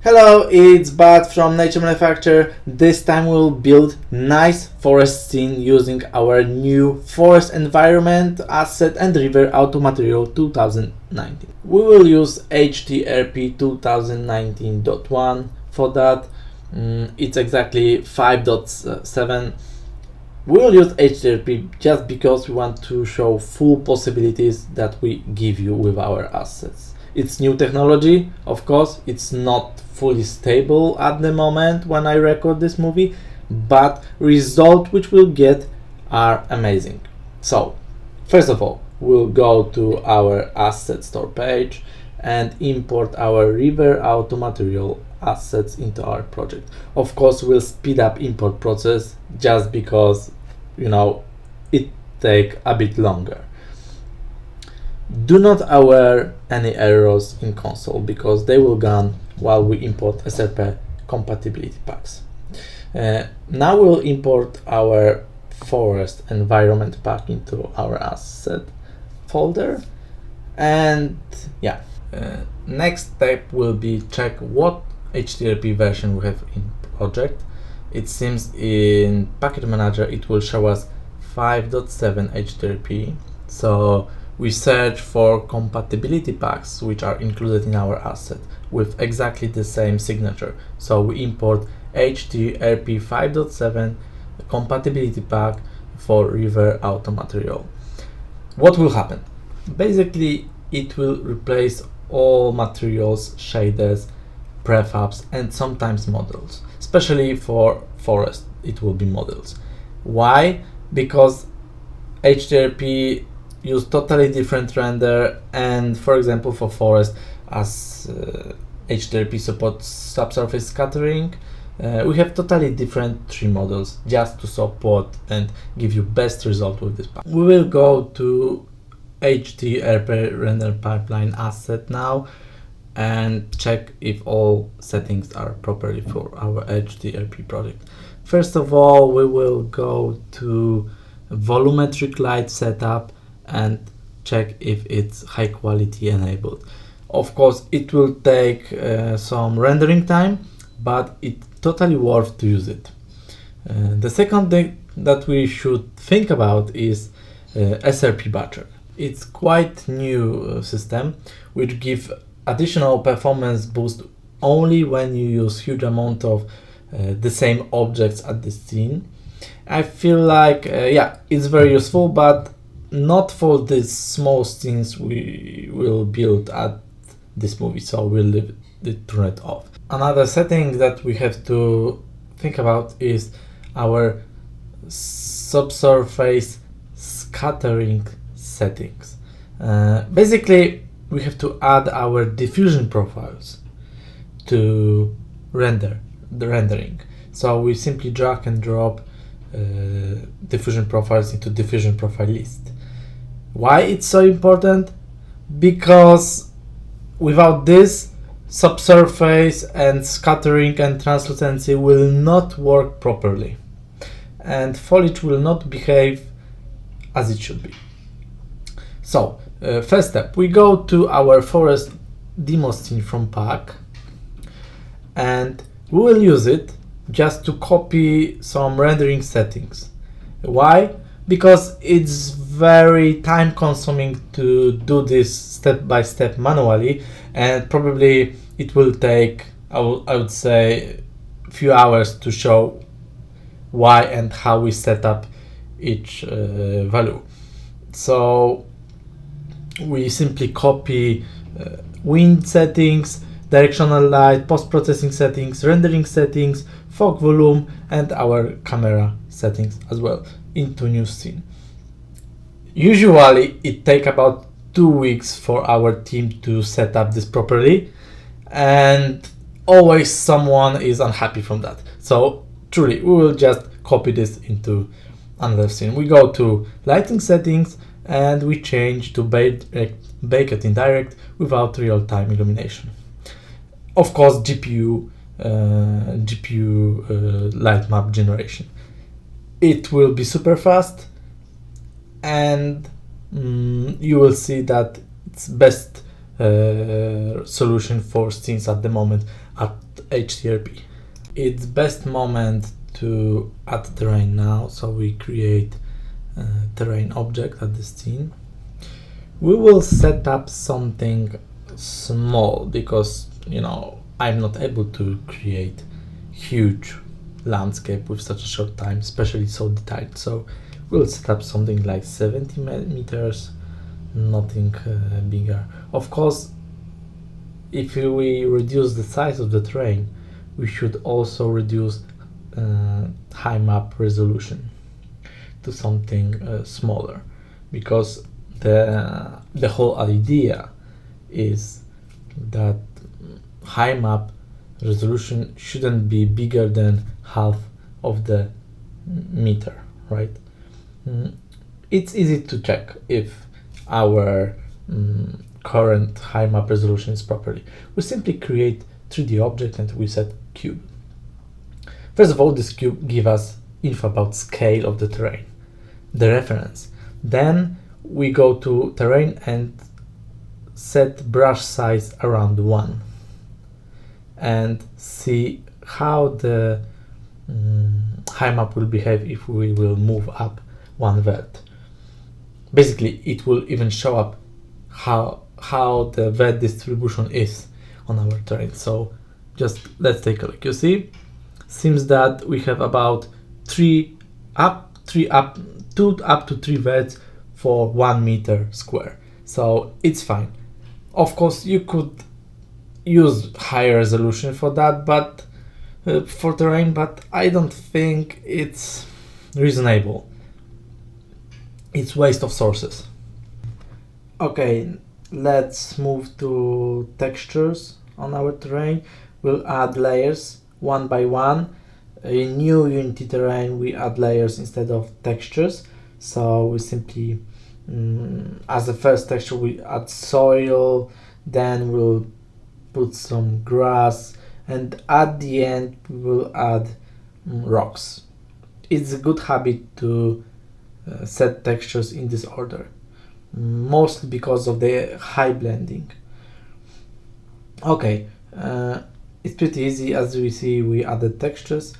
Hello, it's Bart from NatureManufacture. This time we'll build nice forest scene using our new forest environment asset and river auto material 2019. We will use HTRP 2019.1 for that. It's exactly 5.7. We'll use HTRP just because we want to show full possibilities that we give you with our assets. It's new technology, of course, it's not fully stable at the moment when I record this movie, but results which we'll get are amazing. So, first of all, we'll go to our asset store page and import our river auto material assets into our project. Of course, we'll speed up import process just because, it take a bit longer. Do not aware any errors in console because they will gone while we import SRP compatibility packs. Now we'll import our forest environment pack into our asset folder, and next step will be check what HTRP version we have in project. It seems in package manager it will show us 5.7 HTRP, so we search for compatibility packs which are included in our asset with exactly the same signature. So we import HTRP 5.7 compatibility pack for river auto material. What will happen? Basically, it will replace all materials, shaders, prefabs, and sometimes models. Especially for forest, it will be models. Why? Because HTRP use totally different render, and for example for forest, as HTRP supports subsurface scattering, we have totally different tree models just to support and give you best result with this pack. We will go to HTRP render pipeline asset now and check if all settings are properly for our HTRP project. First of all, we will go to volumetric light setup and check if it's high quality enabled. Of course, it will take some rendering time, but it's totally worth to use it. The second thing that we should think about is SRP Batcher. It's quite new system which give additional performance boost only when you use huge amount of the same objects at the scene. I feel like it's very useful, but not for these small scenes we will build at this movie, so we'll leave it turned off. Another setting that we have to think about is our subsurface scattering settings. Basically, we have to add our diffusion profiles to the rendering. So we simply drag and drop diffusion profiles into diffusion profile list. Why it's so important? Because without this, subsurface and scattering and translucency will not work properly, and foliage will not behave as it should be. So, first step, we go to our forest demo scene from pack, and we will use it just to copy some rendering settings. Why? Because it's very time consuming to do this step by step manually, and probably it will take, I would say, a few hours to show why and how we set up each value. So we simply copy wind settings, directional light, post-processing settings, rendering settings, fog volume, and our camera settings as well into new scene. Usually it takes about 2 weeks for our team to set up this properly, and always someone is unhappy from that. So truly, we will just copy this into another scene. We go to lighting settings and we change to baked in direct without real-time illumination. Of course, GPU light map generation. It will be super fast, and you will see that it's best solution for scenes at the moment at HTRP. It's best moment to add terrain now, so we create a terrain object at this scene. We will set up something small because, you know, I'm not able to create huge landscape with such a short time, especially so detailed. So we'll set up something like 70 meters, nothing bigger. Of course, if we reduce the size of the terrain, we should also reduce high map resolution to something smaller, because the whole idea is that high map resolution shouldn't be bigger than half of the meter, right? It's easy to check if our current high map resolution is properly. We simply create 3D object and we set cube. First of all, this cube gives us info about scale of the terrain, the reference. Then we go to terrain and set brush size around 1 and see how the high map will behave if we will move up 1 vert. Basically, it will even show up how the vert distribution is on our terrain. So just let's take a look. You see, seems that we have about 2 up to 3 verts for 1 meter square. So it's fine. Of course, you could use higher resolution for that, but for terrain, but I don't think it's reasonable. It's waste of sources. Okay, let's move to textures on our terrain. We'll add layers one by one. In new Unity terrain, we add layers instead of textures. So we simply, as the first texture, we add soil, then we'll put some grass, and at the end we will add rocks. It's a good habit to set textures in this order, mostly because of the high blending. Okay, it's pretty easy. As we see, we added textures.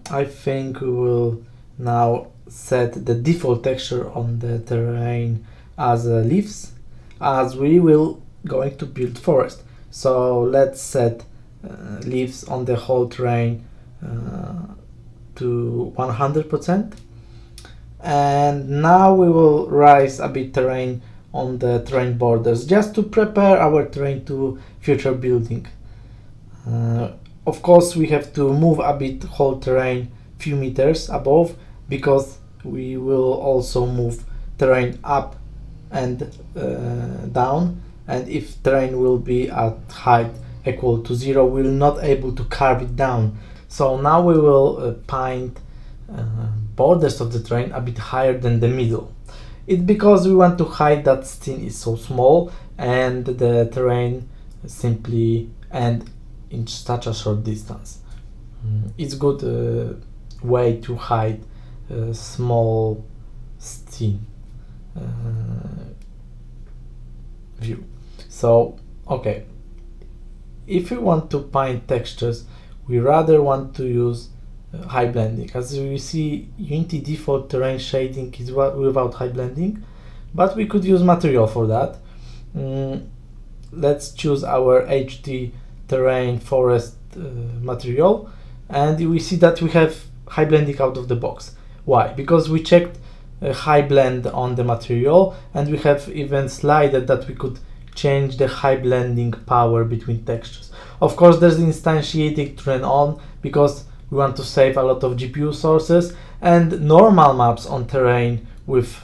I think we will now set the default texture on the terrain as leaves, as we will going to build forest. So let's set leaves on the whole terrain to 100%. And now we will raise a bit terrain on the terrain borders, just to prepare our terrain to future building. Of course, we have to move a bit whole terrain few meters above, because we will also move terrain up and down, and if terrain will be at height equal to 0, we're not able to carve it down. So now we will paint borders of the terrain a bit higher than the middle. It's because we want to hide that scene is so small and the terrain simply end in such a short distance. It's good way to hide small scene view. So okay, if we want to paint textures, we rather want to use high blending. As you see, Unity default terrain shading is without high blending, but we could use material for that. Let's choose our HD terrain forest material, and we see that we have high blending out of the box. Why? Because we checked high blend on the material, and we have even slided that we could change the high blending power between textures. Of course, there's instantiating turn on because we want to save a lot of GPU sources, and normal maps on terrain with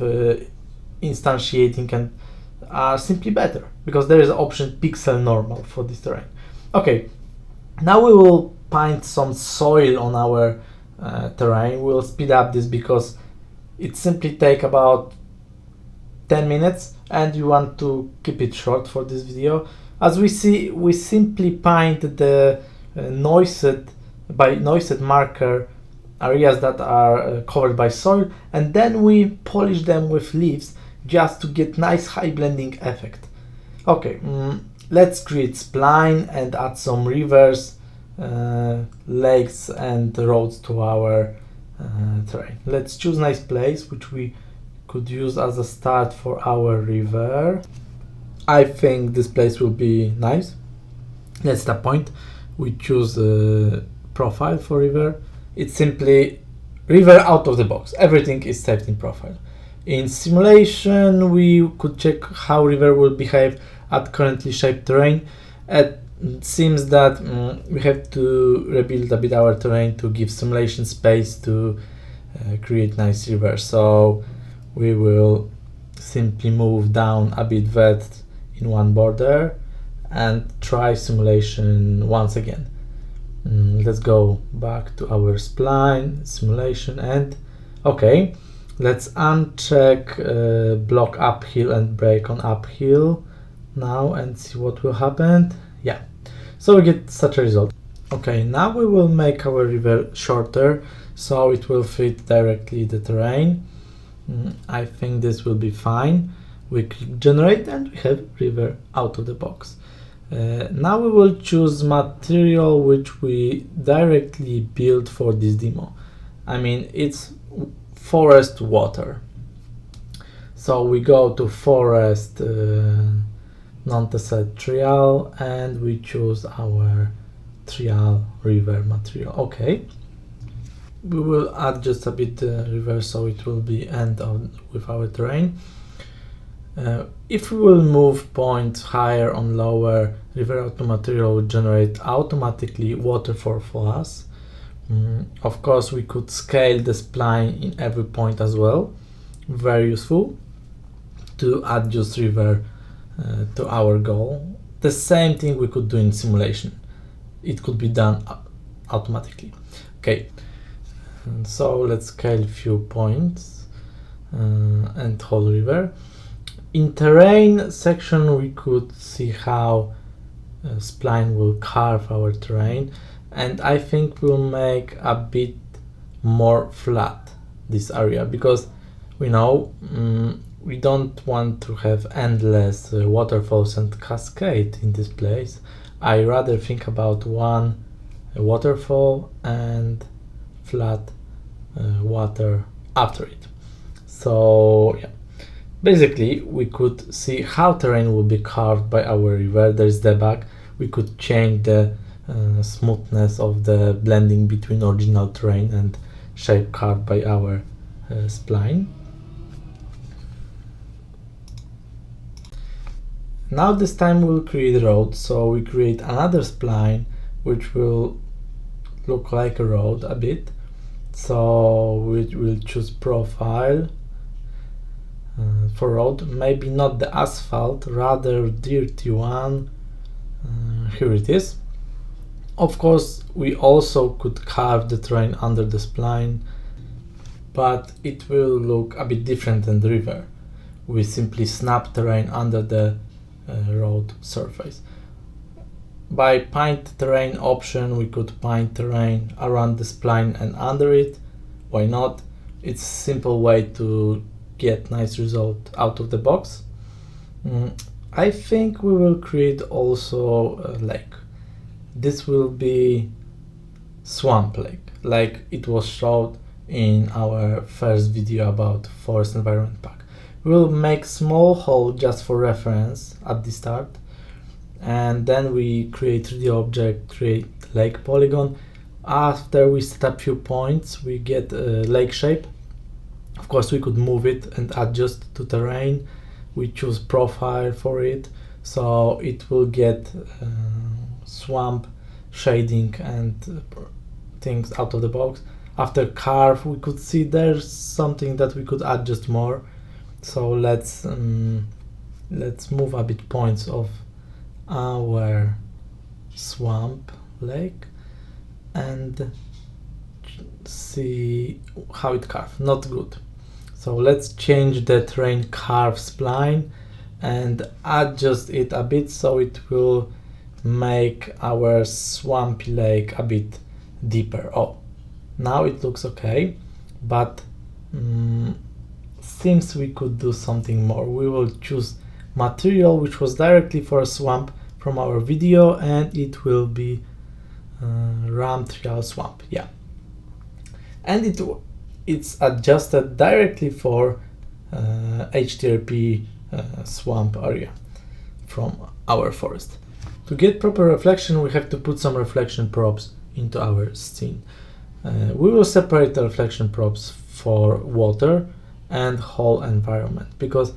instantiating and are simply better because there is an option pixel normal for this terrain. Okay, now we will paint some soil on our terrain. We'll speed up this because it simply take about 10 minutes and you want to keep it short for this video. As we see, we simply paint the noised marker areas that are covered by soil, and then we polish them with leaves just to get nice high blending effect. Okay, let's create spline and add some rivers, lakes and roads to our terrain. Let's choose nice place which we could use as a start for our river. I think this place will be nice. That's the point. We choose a profile for river. It's simply river out of the box. Everything is saved in profile. In simulation, we could check how river will behave at currently shaped terrain. It seems that we have to rebuild a bit our terrain to give simulation space to create nice river. So we will simply move down a bit that in one border and try simulation once again. Let's go back to our spline simulation and okay, let's uncheck block uphill and brake on uphill now and see what will happen. Yeah, so we get such a result. Okay, now we will make our river shorter so it will fit directly the terrain. I think this will be fine. We click generate and we have river out of the box. Now we will choose material which we directly build for this demo. I mean, it's forest water. So we go to forest non-tested trial and we choose our trial river material. Okay. We will add just a bit river so it will be end with our terrain. If we will move points higher or lower, river auto material will generate automatically waterfall for us. Of course, we could scale the spline in every point as well. Very useful to adjust river to our goal. The same thing we could do in simulation. It could be done automatically. Okay, and so let's scale a few points and whole river. In terrain section, we could see how spline will carve our terrain, and I think we'll make a bit more flat this area because we know we don't want to have endless waterfalls and cascade in this place. I rather think about one waterfall and flat water after it. So yeah. Basically, we could see how terrain will be carved by our river. There's debug. We could change the smoothness of the blending between original terrain and shape carved by our spline. Now this time we'll create a road. So we create another spline which will look like a road a bit. So we will choose profile. For road, maybe not the asphalt, rather dirty one. Here it is. Of course, we also could carve the terrain under the spline, but it will look a bit different than the river. We simply snap terrain under the road surface. By paint terrain option, we could paint terrain around the spline and under it. Why not? It's a simple way to get nice result out of the box. I think we will create also a lake. This will be swamp lake, like it was showed in our first video about forest environment pack. We'll make small hole just for reference at the start, and then we create 3D object, create lake polygon. After we set up few points, we get a lake shape. Of course, we could move it and adjust to terrain. We choose profile for it, so it will get swamp shading and things out of the box. After carve, we could see there's something that we could adjust more. So let's move a bit points of our swamp lake and see how it carves. Not good. So let's change the terrain carve spline and adjust it a bit so it will make our swampy lake a bit deeper. Oh, now it looks okay, but seems we could do something more. We will choose material which was directly for a swamp from our video, and it will be R.A.M trial swamp. Yeah, and it's adjusted directly for HTRP swamp area from our forest. To get proper reflection, we have to put some reflection probes into our scene. We will separate the reflection probes for water and whole environment, because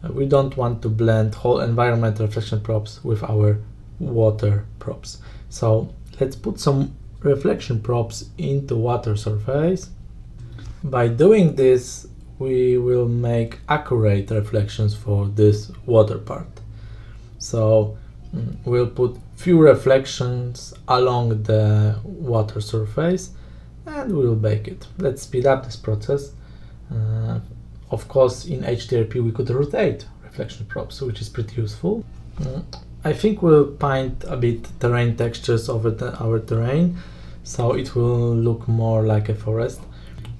we don't want to blend whole environment reflection probes with our water probes. So let's put some reflection probes into water surface. By doing this, we will make accurate reflections for this water part. So we'll put few reflections along the water surface and we'll bake it. Let's speed up this process. Of course, in HTRP we could rotate reflection probes, which is pretty useful. I think we'll paint a bit terrain textures over our terrain, so it will look more like a forest.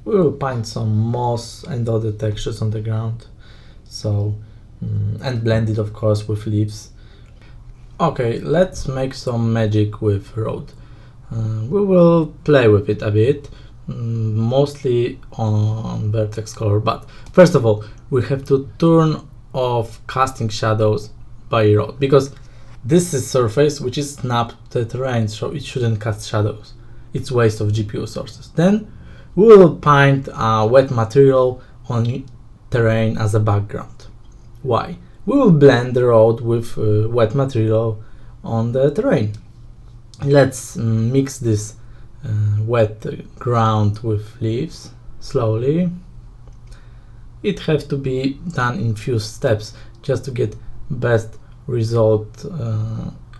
We will paint some moss and other textures on the ground, so and blend it, of course, with leaves. Okay, let's make some magic with road. We will play with it a bit, mostly on vertex color, but first of all we have to turn off casting shadows by road, because this is surface which is snapped to the terrain, so it shouldn't cast shadows. It's waste of GPU sources. Then we will paint a wet material on terrain as a background. Why? We will blend the road with wet material on the terrain. Let's mix this wet ground with leaves slowly. It has to be done in few steps just to get best result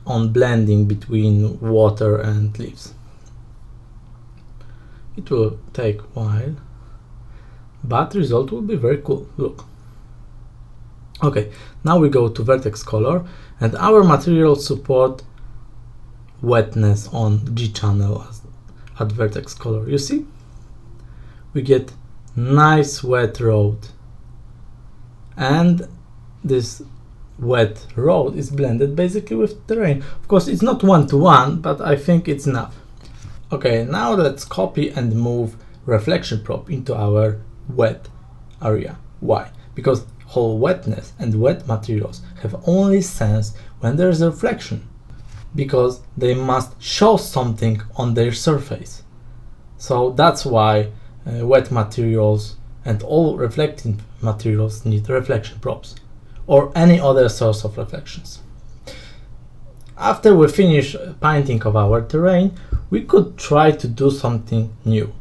on blending between water and leaves. It will take a while, but result will be very cool. Look. Okay, now we go to vertex color, and our materials support wetness on G channel at vertex color. You see, we get nice wet road, and this wet road is blended basically with terrain. Of course, it's not one-to-one, but I think it's enough. Okay, now let's copy and move reflection probe into our wet area. Why? Because whole wetness and wet materials have only sense when there is a reflection, because they must show something on their surface. So that's why wet materials and all reflecting materials need reflection probes or any other source of reflections. After we finish painting of our terrain, we could try to do something new.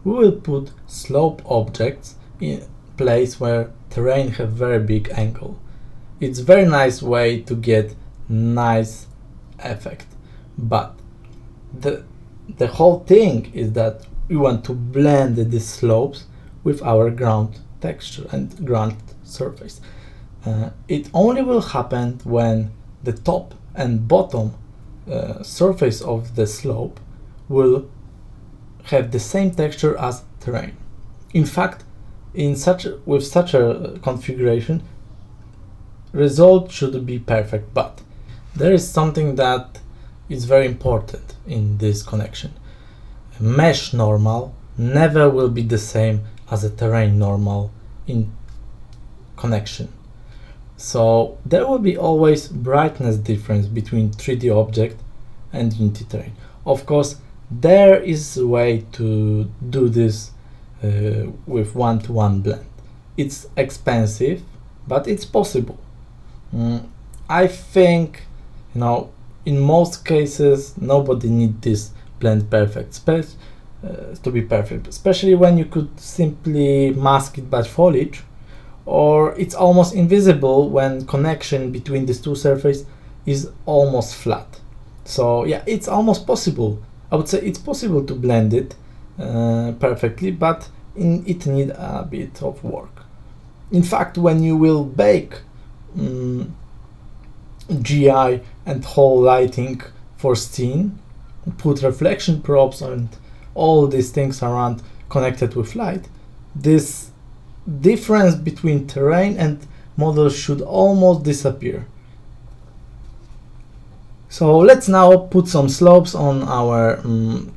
We will put slope objects in place where terrain have very big angle. It's very nice way to get nice effect, but the whole thing is that we want to blend the slopes with our ground texture and ground surface. It only will happen when the top and bottom surface of the slope will have the same texture as terrain. In fact, with such a configuration, result should be perfect, but there is something that is very important in this connection. A mesh normal never will be the same as a terrain normal in connection. So there will be always brightness difference between 3D object and Unity terrain. Of course, there is a way to do this with one-to-one blend. It's expensive, but it's possible. I think, in most cases nobody needs this blend perfect space to be perfect, especially when you could simply mask it by foliage, or it's almost invisible when connection between these two surfaces is almost flat. So yeah, it's almost possible. I would say it's possible to blend it perfectly, but it needs a bit of work. In fact, when you will bake GI and whole lighting for scene, put reflection probes and all these things around connected with light, this difference between terrain and model should almost disappear. So let's now put some slopes on our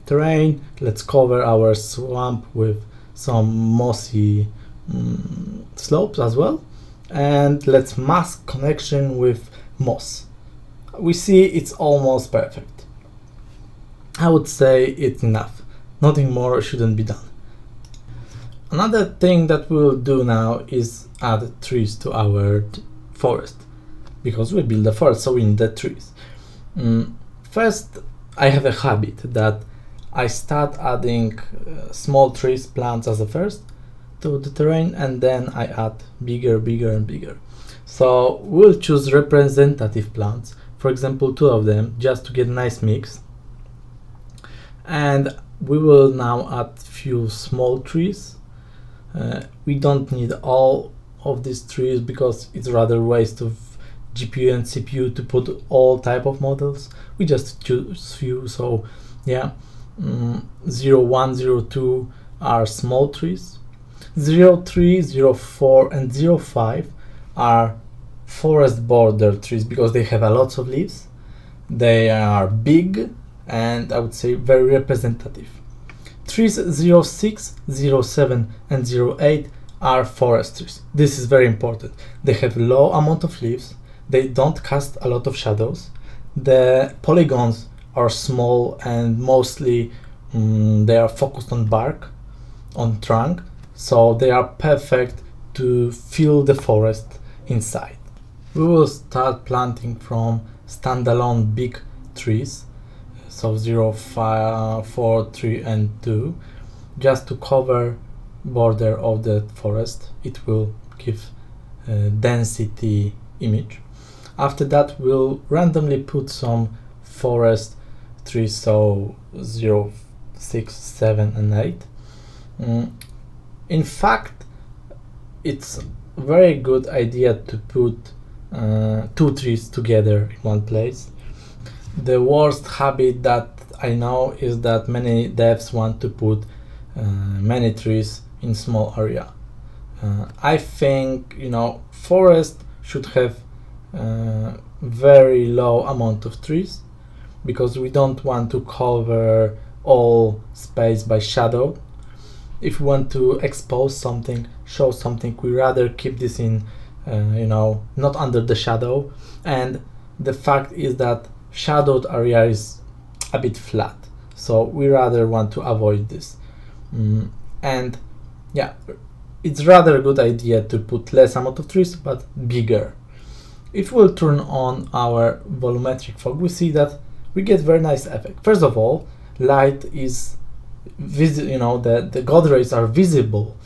terrain. Let's cover our swamp with some mossy slopes as well, and let's mask connection with moss. We see it's almost perfect. I would say it's enough. Nothing more shouldn't be done. Another thing that we'll do now is add trees to our forest, because we build a forest, so we need the trees. First, I have a habit that I start adding small trees, plants as a first to the terrain, and then I add bigger and bigger. So we'll choose representative plants, for example 2 of them, just to get a nice mix. And we will now add few small trees. We don't need all of these trees because it's rather waste of GPU and CPU to put all type of models. We just choose few. So yeah, 0, 1, 0, 2 are small trees. 0, 3, 0, 4 and 0, 5 are forest border trees because they have a lot of leaves. They are big and I would say very representative. Trees 0, 6, 0, 7 and 0, 8 are forest trees. This is very important. They have low amount of leaves. They don't cast a lot of shadows. The polygons are small and mostly they are focused on bark, on trunk, so they are perfect to fill the forest inside. We will start planting from standalone big trees, so 0, 5, 4, 3 and 2, just to cover border of the forest. It will give density image. After that, we'll randomly put some forest trees, so 0, 6, 7 and 8. In fact, it's a very good idea to put 2 trees together in one place. The worst habit that I know is that many devs want to put many trees in small area. I think, forest should have very low amount of trees because we don't want to cover all space by shadow. If we want to expose something, show something, we rather keep this in not under the shadow. And the fact is that shadowed area is a bit flat, so we rather want to avoid this. And yeah, it's rather a good idea to put less amount of trees but bigger. If we'll turn on our volumetric fog, we see that we get very nice effect. First of all, light is visible, the God rays are visible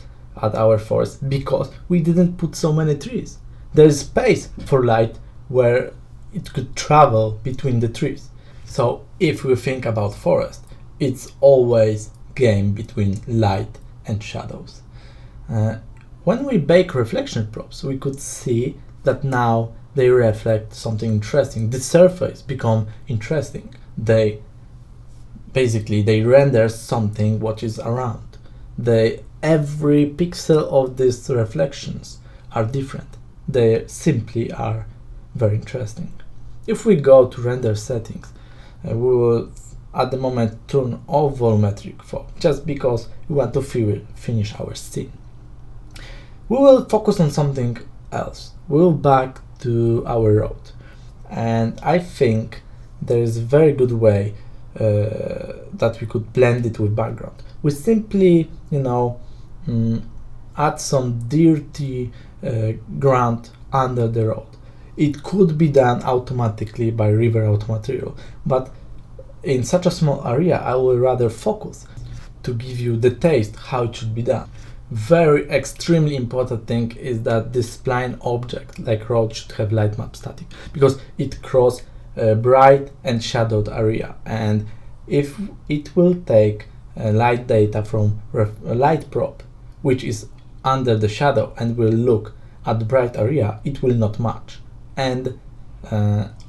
at our forest because we didn't put so many trees. There is space for light where it could travel between the trees. So if we think about forest, it's always game between light and shadows. When we bake reflection props, we could see that now they reflect something interesting. The surface become interesting. They render something what is around. Every pixel of these reflections are different. They simply are very interesting. If we go to render settings, we will at the moment turn off volumetric fog just because we want to finish our scene. We will focus on something else. We'll back to our road, and I think there is a very good way that we could blend it with background. We simply add some dirty ground under the road. It could be done automatically by River Automaterial, but in such a small area I will rather focus to give you the taste how it should be done. Very extremely important thing is that this spline object like road should have light map static because it crosses bright and shadowed area, and if it will take light data from a light prop which is under the shadow and will look at the bright area, it will not match, and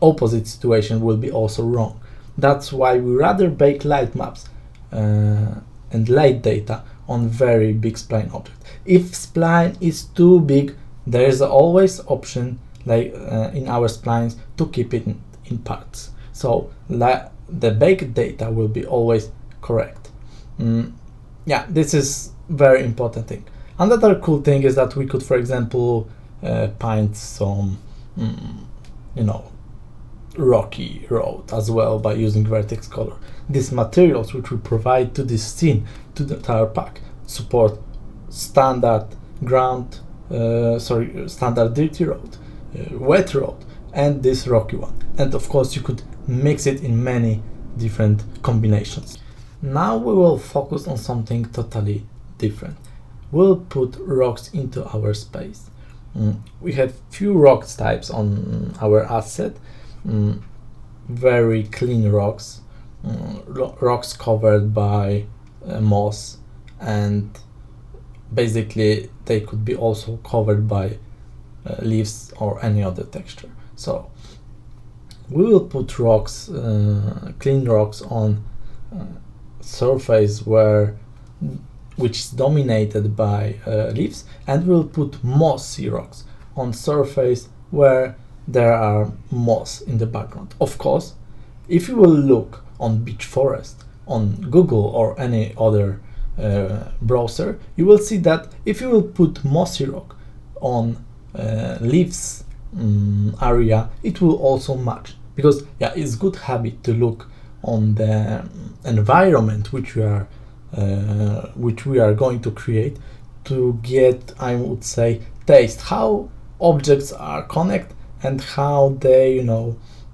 opposite situation will be also wrong. That's why we rather bake light maps and light data on very big spline object. If spline is too big, there is always option like in our splines to keep it in parts. so the baked data will be always correct. Yeah, this is very important thing. Another cool thing is that we could, for example, paint some rocky road as well by using vertex color. These materials which we provide to this scene, to our pack, support standard standard dirty road, wet road, and this rocky one. And of course you could mix it in many different combinations. Now we will focus on something totally different. We'll put rocks into our space. We have few rock types on our asset. Very clean rocks, rocks covered by moss, and basically they could be also covered by leaves or any other texture. So we will put rocks, clean rocks, on surface which is dominated by leaves, and we'll put mossy rocks on surface where there are moss in the background. Of course, if you will look on beach forest on Google or any other browser, you will see that if you will put mossy rock on leaves area, it will also match, because yeah, it's good habit to look on the environment which we are going to create, to get, I would say, taste how objects are connected and how they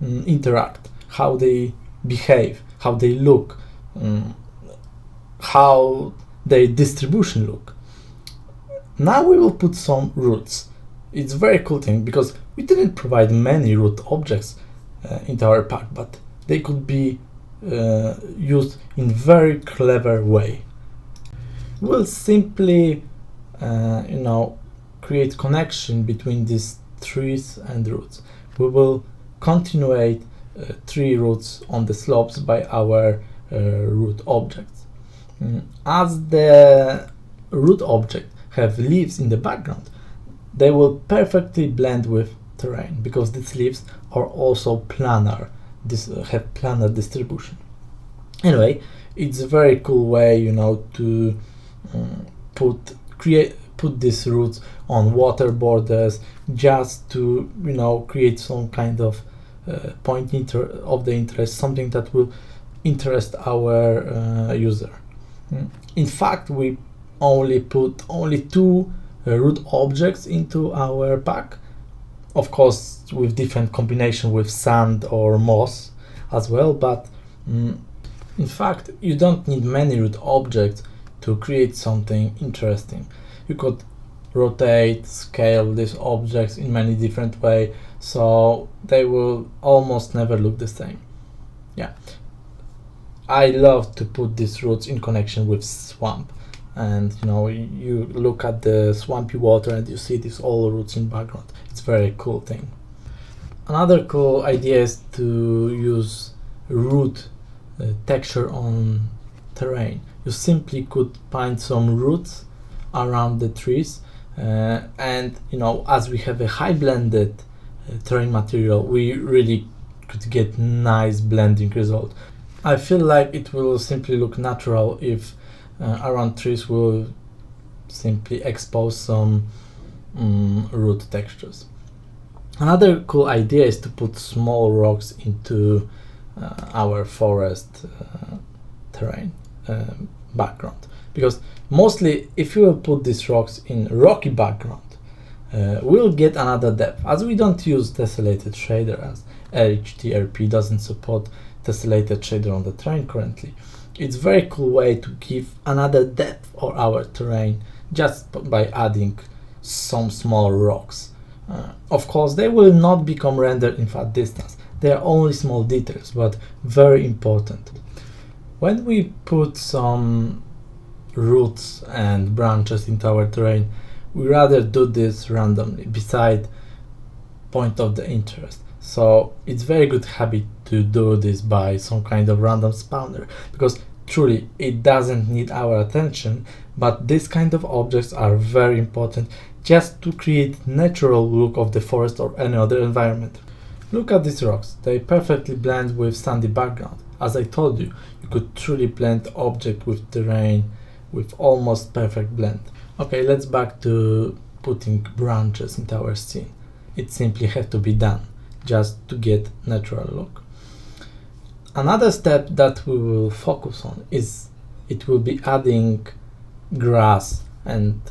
interact, how they behave, how they look, how their distribution look. Now we will put some roots. It's a very cool thing, because we didn't provide many root objects into our pack, but they could be used in very clever way. We'll simply create connection between these trees and roots. We will continuate tree roots on the slopes by our root objects. As the root object have leaves in the background, they will perfectly blend with terrain, because these leaves are also planar, have planar distribution. Anyway, it's a very cool way to put these roots on water borders, just to create some kind of point of the interest, something that will interest our user. In fact, we put only two root objects into our pack, of course with different combination with sand or moss as well, but in fact you don't need many root objects to create something interesting. You could rotate, scale these objects in many different ways, so they will almost never look the same. Yeah, I love to put these roots in connection with swamp, and you look at the swampy water and you see these all roots in background. It's a very cool thing. Another cool idea is to use root texture on terrain. You simply could find some roots around the trees, and as we have a high blended terrain material, we really could get nice blending result. I feel like it will simply look natural if around trees will simply expose some root textures. Another cool idea is to put small rocks into our forest terrain background, because mostly if you will put these rocks in rocky background, we'll get another depth, as we don't use tessellated shader, as HDRP doesn't support tessellated shader on the terrain currently. It's a very cool way to give another depth for our terrain just by adding some small rocks. Of course, they will not become rendered in fat distance. They are only small details, but very important. When we put some roots and branches into our terrain, we rather do this randomly beside point of the interest. So it's very good habit to do this by some kind of random spawner, because truly it doesn't need our attention, but this kind of objects are very important just to create natural look of the forest or any other environment. Look at these rocks, they perfectly blend with sandy background. As I told you, you could truly blend object with terrain with almost perfect blend. Okay, let's back to putting branches into our scene. It simply has to be done, just to get natural look. Another step that we will focus on is it will be adding grass and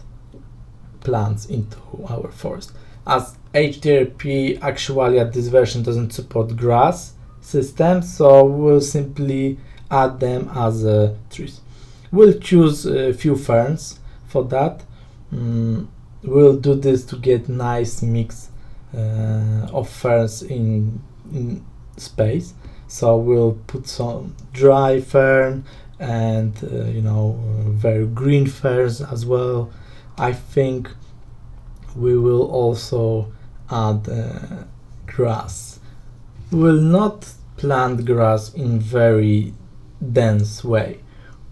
plants into our forest. As HDRP actually at this version doesn't support grass systems, so we'll simply add them as trees. We'll choose a few ferns for that. We'll do this to get nice mix of ferns in space. So we'll put some dry fern and very green ferns as well. I think we will also add grass. We will not plant grass in very dense way.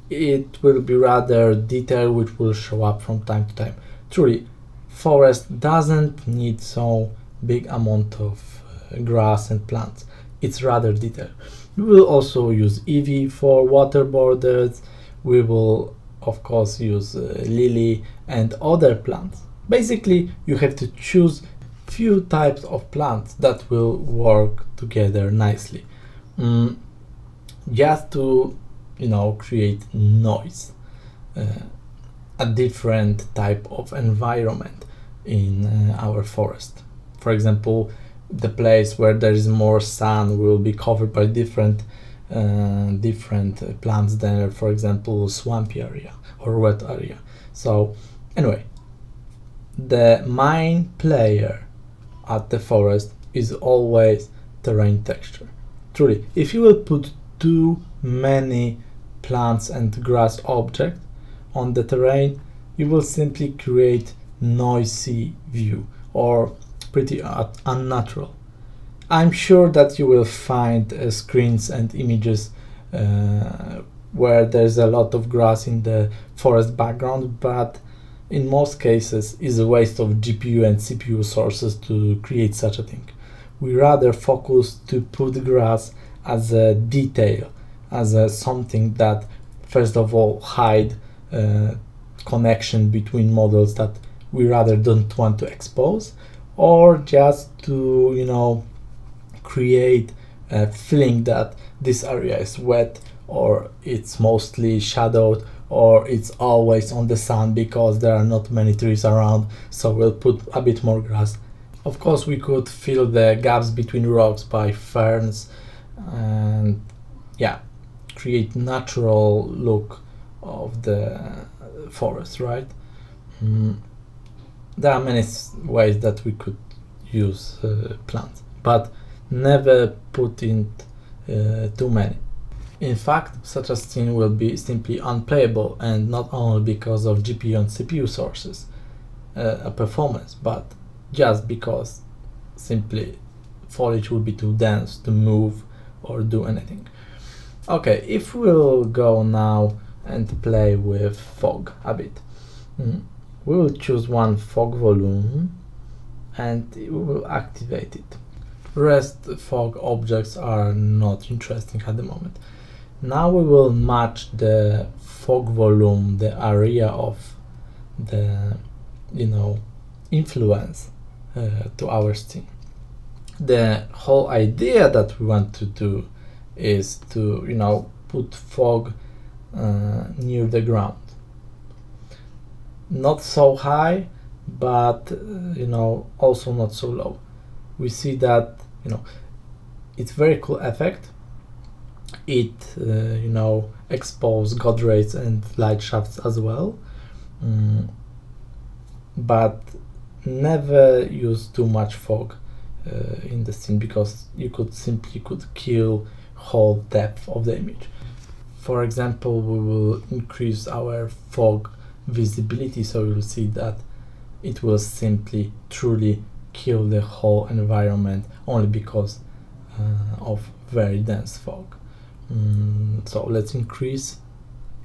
It will be rather detailed, which will show up from time to time. Truly, forest doesn't need so big amount of grass and plants. It's rather detailed. We will also use ivy for water borders. We will of course use lily and other plants. Basically, you have to choose few types of plants that will work together nicely, just to create noise, a different type of environment in our forest. For example, the place where there is more sun will be covered by different plants than, for example, swampy area or wet area. So anyway, the main player at the forest is always terrain texture. Truly, if you will put too many plants and grass objects on the terrain, you will simply create noisy view or pretty unnatural. I'm sure that you will find screens and images where there's a lot of grass in the forest background, but in most cases is a waste of GPU and CPU sources to create such a thing. We rather focus to put grass as a detail, as a something that first of all hide connection between models that we rather don't want to expose, or just to create a feeling that this area is wet, or it's mostly shadowed, or it's always on the sun because there are not many trees around, so we'll put a bit more grass. Of course, we could fill the gaps between rocks by ferns and create natural look of the forest, right? There are many ways that we could use plants, but never put in too many. In fact, such a scene will be simply unplayable, and not only because of GPU and CPU sources performance, but just because simply foliage will be too dense to move or do anything. Okay, if we'll go now and play with fog a bit, we will choose one fog volume and we will activate it. Rest fog objects are not interesting at the moment. Now we will match the fog volume, the area of the influence to our scene. The whole idea that we want to do is to put fog near the ground, not so high, but also not so low. We see that it's very cool effect. It expose God rays and light shafts as well, but never use too much fog in the scene, because you could kill whole depth of the image. For example, we will increase our fog visibility, so you'll see that it will simply truly kill the whole environment only because of very dense fog. So let's increase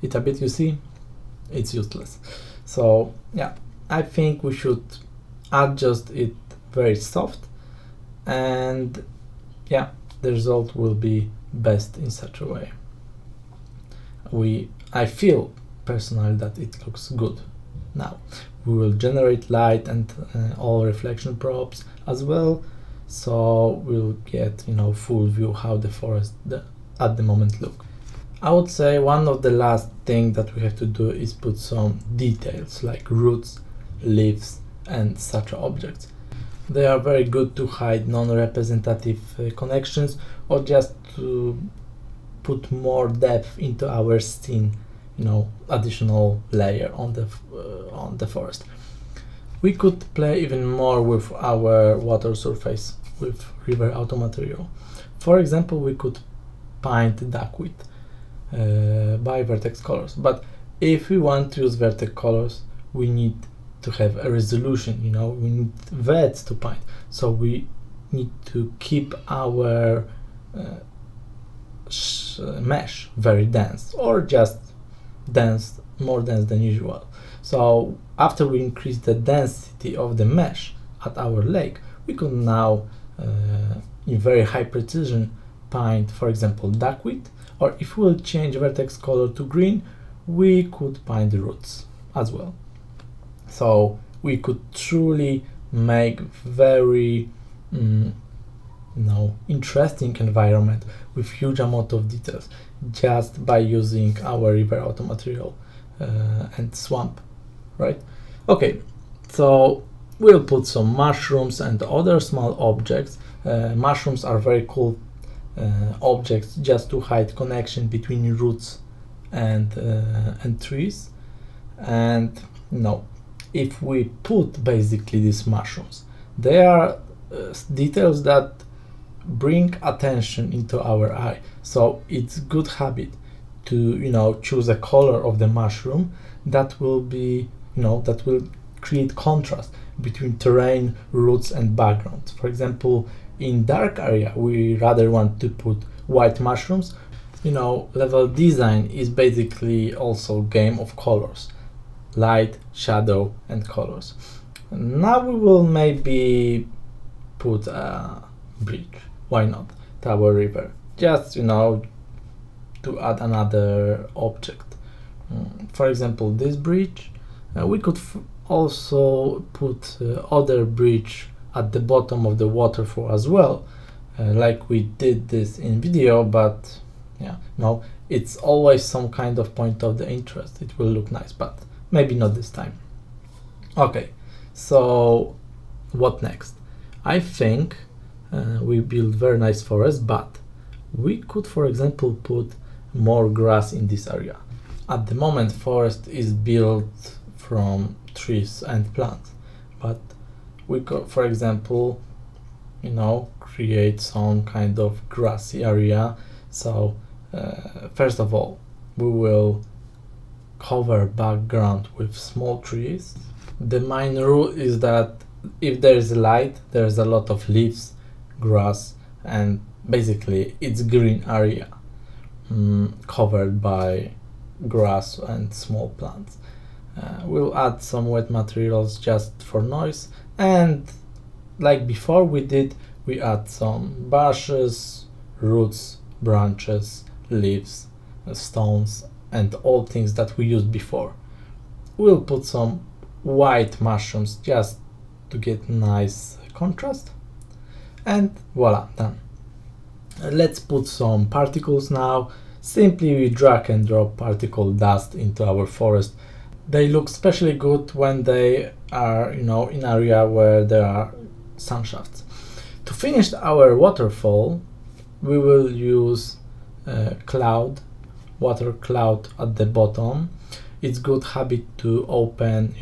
it a bit. You see, it's useless. So I think we should adjust it very soft, and yeah, the result will be best in such a way. I feel personally that it looks good. Now we will generate light and all reflection props as well, so we'll get full view how the forest at the moment look. I would say one of the last thing that we have to do is put some details like roots, leaves and such objects. They are very good to hide non-representative connections, or just to put more depth into our scene, additional layer on the forest. We could play even more with our water surface with river auto material. For example, we could paint duckweed by vertex colors, but if we want to use vertex colors, we need to have a resolution, we need VEDs to paint, so we need to keep our mesh very dense, or just more dense than usual. So after we increase the density of the mesh at our lake, we could now in very high precision paint, for example, duckweed, or if we will change vertex color to green, we could paint the roots as well. So we could truly make very interesting environment with huge amount of details just by using our river auto material and swamp, right? Okay, so we'll put some mushrooms and other small objects. Mushrooms are very cool objects just to hide connection between roots and trees. And if we put basically these mushrooms, they are details that bring attention into our eye. So it's good habit to choose a color of the mushroom that will be that will create contrast between terrain, roots and background. For example, in dark area we rather want to put white mushrooms. Level design is basically also game of colors, light, shadow and colors. Now we will maybe put a bridge, why not, to our river, just to add another object. For example, this bridge, we could also put other bridge at the bottom of the waterfall as well, like we did this in video, but it's always some kind of point of the interest. It will look nice, but maybe not this time. Okay, so what next? I think we built very nice forest, but we could, for example, put more grass in this area. At the moment, forest is built from trees and plants, but we could, for example, create some kind of grassy area. So first of all, we will cover background with small trees. The main rule is that if there is light, there's a lot of leaves, grass, and basically it's green area covered by grass and small plants. We'll add some wet materials just for noise, and like before we add some bushes, roots, branches, leaves, stones and all things that we used before. We'll put some white mushrooms just to get nice contrast, and voila, done. Let's put some particles now. Simply we drag and drop particle dust into our forest. They look especially good when they are in area where there are sun shafts. To finish our waterfall, we will use water cloud at the bottom. It's good habit to open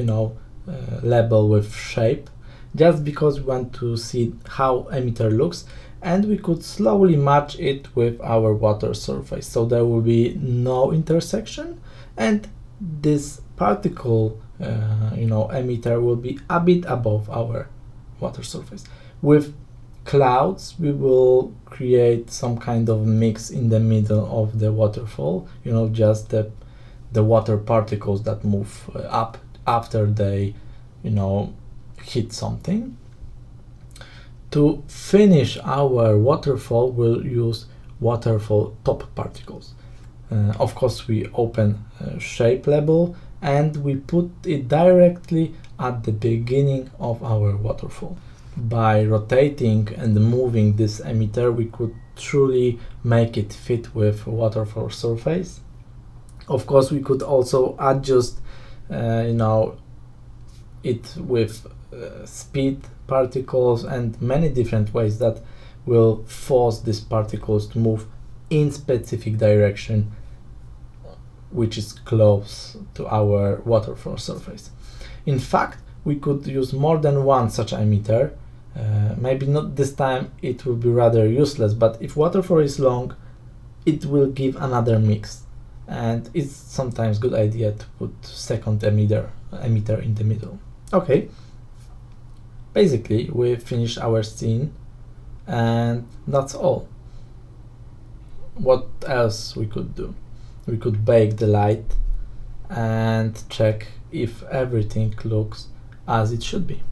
label with shape, just because we want to see how emitter looks, and we could slowly match it with our water surface, so there will be no intersection, and this particle emitter will be a bit above our water surface. With clouds we will create some kind of mix in the middle of the waterfall, just the water particles that move up after they hit something. To finish our waterfall, we'll use waterfall top particles. Of course, we open shape label and we put it directly at the beginning of our waterfall. By rotating and moving this emitter, we could truly make it fit with waterfall surface. Of course, we could also adjust it with speed particles and many different ways that will force these particles to move in specific direction which is close to our waterfall surface. In fact, we could use more than one such emitter. Maybe not this time, it will be rather useless, but if waterfall is long, it will give another mix, and it's sometimes good idea to put second emitter in the middle. Okay, basically we finished our scene and that's all. What else we could do? We could bake the light and check if everything looks as it should be.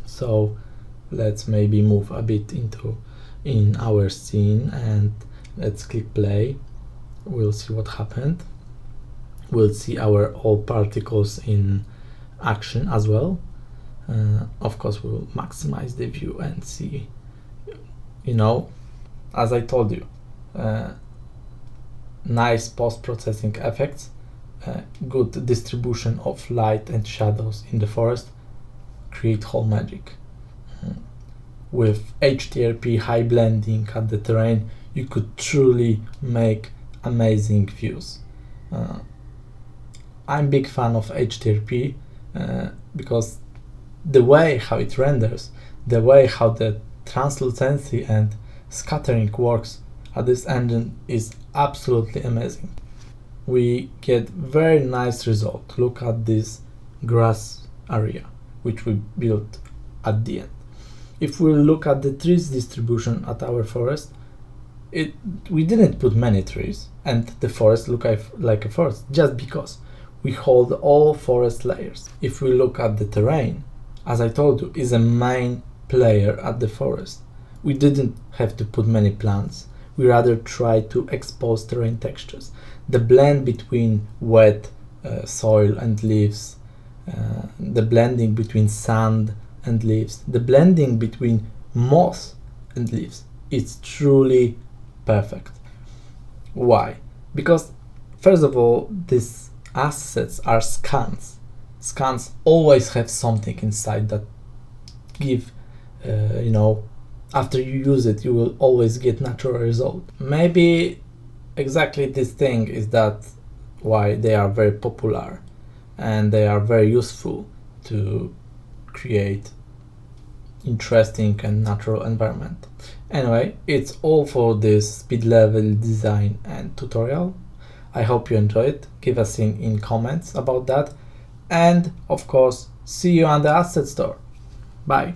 So let's maybe move a bit in our scene and let's click play. We'll see what happened. We'll see our all particles in action as well. Of course, we'll maximize the view and see, as I told you, nice post-processing effects, good distribution of light and shadows in the forest, create whole magic. With HDRP high blending at the terrain, you could truly make amazing views. I'm big fan of HDRP because the way how it renders, the way how the translucency and scattering works at this engine is absolutely amazing. We get very nice result. Look at this grass area which we built at the end. If we look at the trees distribution at our forest, we didn't put many trees and the forest look like a forest just because we hold all forest layers. If we look at the terrain, as I told you, is a main player at the forest. We didn't have to put many plants. We rather try to expose terrain textures. The blend between wet soil and leaves, the blending between sand and leaves, the blending between moss and leaves, it's truly perfect. Why? Because first of all, these assets are scans. Scans always have something inside that give, after you use it, you will always get natural result. Maybe exactly this thing is that why they are very popular and they are very useful to create interesting and natural environment. Anyway, it's all for this speed level design and tutorial. I hope you enjoyed it. Give us in comments about that. And of course, see you on the asset store. Bye.